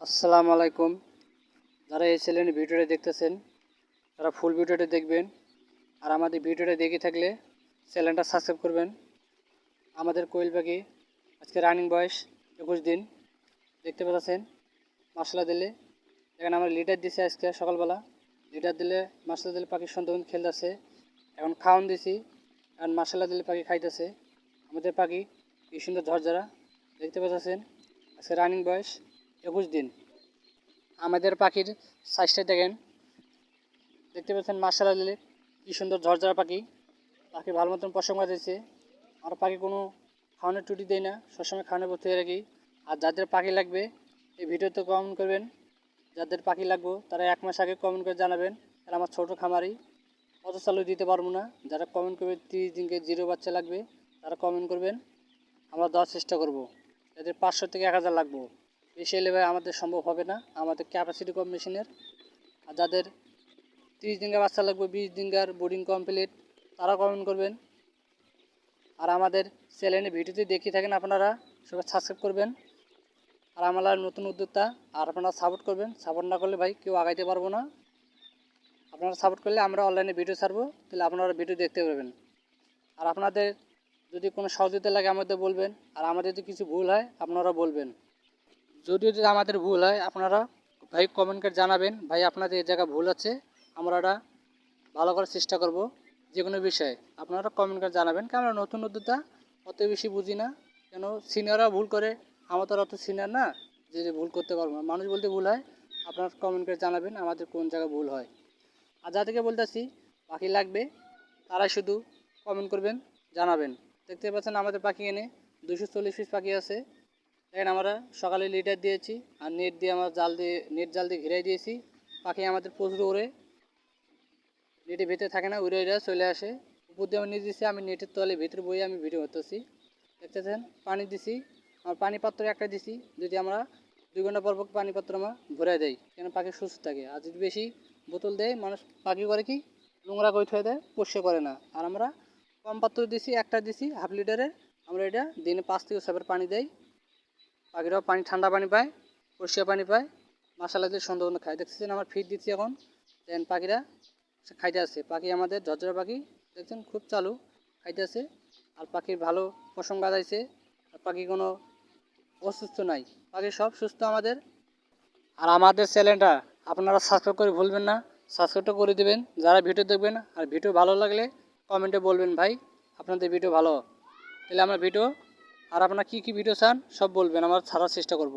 আসসালামু আলাইকুম। যারা এই চ্যানেলের ভিডিওটা দেখতেছেন তারা ফুল ভিডিওটা দেখবেন, আর আমাদের ভিডিওটা দেখে থাকলে চ্যানেলটা সাবস্ক্রাইব করবেন। আমাদের কোয়েল পাখি আজকে রানিং বয়স 21 দিন দেখতে পাচ্ছেন। মাসালা দিলে এখানে আমরা লিটার দিছি আজকে সকালবেলা। লিটার দিলে মাসালা দিলে পাখি সুন্দর খেলতেছে। এখন খাওয়ান দিছি, এখন মাসালা দিলে পাখি খাইতেছে। আমাদের পাখি কি সুন্দর ঝরঝরা দেখতে পাচ্ছেন। আজকে রানিং বয়স 21 দিন। আমাদের পাখির সাইজটা দেখেন, দেখতে পাচ্ছেন মার্শাল দিলে কি সুন্দর ঝরঝরা পাখি। পাখি ভালো মতন পশম দিয়েছে। আর পাখি কোনো খাওয়ানোর টুটি দেয় না, সবসময় খাওয়ানোর ভর্তি হয়ে রাখি। আর যাদের পাখি লাগবে এই ভিডিওতে কমেন্ট করবেন। যাদের পাখি লাগবে তারা 1 মাস আগে কমেন্ট করে জানাবেন। তারা আমার ছোটো খামারি, অত চালু দিতে পারবো না। যারা কমেন্ট করবে 30 দিনকে 0 বাচ্চা লাগবে তারা কমেন্ট করবেন, আমরা দেওয়ার চেষ্টা করব। যাদের 500 থেকে 1000 লাগবে, বেশি এলে ভাই আমাদের সম্ভব হবে না, আমাদের ক্যাপাসিটি কম মেশিনের। আর যাদের 30 দিনকার বাচ্চা লাগবে, 20 দিনকার বোর্ডিং কমপ্লিট, তারা কমেন্ট করবেন। আর আমাদের চ্যানেলে ভিডিওতে দেখিয়ে থাকেন আপনারা সবাই সাবস্ক্রাইব করবেন। আর আমরা নতুন উদ্যোক্তা, আর আপনারা সাপোর্ট করবেন। সাপোর্ট না করলে ভাই কেউ আগাইতে পারবো না। আপনারা সাপোর্ট করলে আমরা অনলাইনে ভিডিও ছাড়বো, তাহলে আপনারা ভিডিও দেখতে পারবেন। আর আপনাদের যদি কোনো সহযোগিতা লাগে আমাদের বলবেন। আর আমাদের যদি কিছু ভুল হয় আপনারা বলবেন। যদি আমাদের ভুল হয় আপনারা ভাই কমেন্ট করে জানাবেন, ভাই আপনাদের এই জায়গায় ভুল আছে, আমরা এটা ভালো করার চেষ্টা করব। যে কোনো বিষয়ে আপনারা কমেন্ট করে জানাবেন, কারণ আমরা নতুন উদ্যোক্তা, অত বেশি বুঝি না। কেন সিনিয়ররা ভুল করে, আমার তো অত সিনিয়র না যে ভুল করতে পারবো না। মানুষ বলতে ভুল হয়, আপনারা কমেন্ট করে জানাবেন আমাদের কোন জায়গায় ভুল হয়। আর যাদেরকে বলতেছি পাখি লাগবে তারাই শুধু কমেন্ট করবেন, জানাবেন। দেখতে পাচ্ছেন আমাদের পাখি এনে 240 পিস পাখি আছে। দেখেন আমরা সকালে লিটার দিয়েছি, আর নেট দিয়ে আমরা নেট জাল দিয়ে ঘিরাই দিয়েছি। পাখি আমাদের প্রচুর ওড়ে, নেটের ভিতরে থাকে না, উড়ে উড়ে চলে আসে। উপর দিয়ে আমি নিয়ে দিচ্ছি, আমি নেটের তলে ভিতরে বইয়ে আমি ভিডিও করতেছি। দেখতেছেন পানি দিছি, আমার পানি পাত্র একটা দিছি। যদি আমরা 2 ঘন্টা পর পানি পাত্র আমরা ভরে দেয়, কেন পাখি সুস্থ থাকে। আর যদি বেশি বোতল দেয় মানুষ পাখি করে কি নোংরা করে থয়ে দেয়, পরিষ্কার করে না। আর আমরা কম পাত্র দিছি, একটা দিছি হাফ লিটারের। আমরা এটা দিনে 5 থেকে 6 বার পানি দেয়। পাখিরাও পানি, ঠান্ডা পানি পায়, পরিষ্কার পানি পায়, মাসালা দিয়ে সুন্দর খায়। দেখতেছেন আমার ফিড দিচ্ছি এখন, দেন পাখিরা খাইতে আসে। পাখি আমাদের ঝরঝরা পাখি দেখছেন খুব চালু, খাইতে আসে। আর পাখির ভালো পশম গাদাইছে। আর পাখি কোনো অসুস্থ নাই, পাখি সব সুস্থ আমাদের। আর আমাদের চ্যানেলটা আপনারা সাবস্ক্রাইব করে ভুলবেন না, সাবস্ক্রাইবটা করে দেবেন যারা ভিডিও দেখবেন। আর ভিডিও ভালো লাগলে কমেন্টে বলবেন ভাই আপনাদের ভিডিও ভালো, তাহলে আমরা ভিডিও, আর আপনারা কী কী ভিডিও চান সব বলবেন, আমরা ছাড়ার চেষ্টা করব।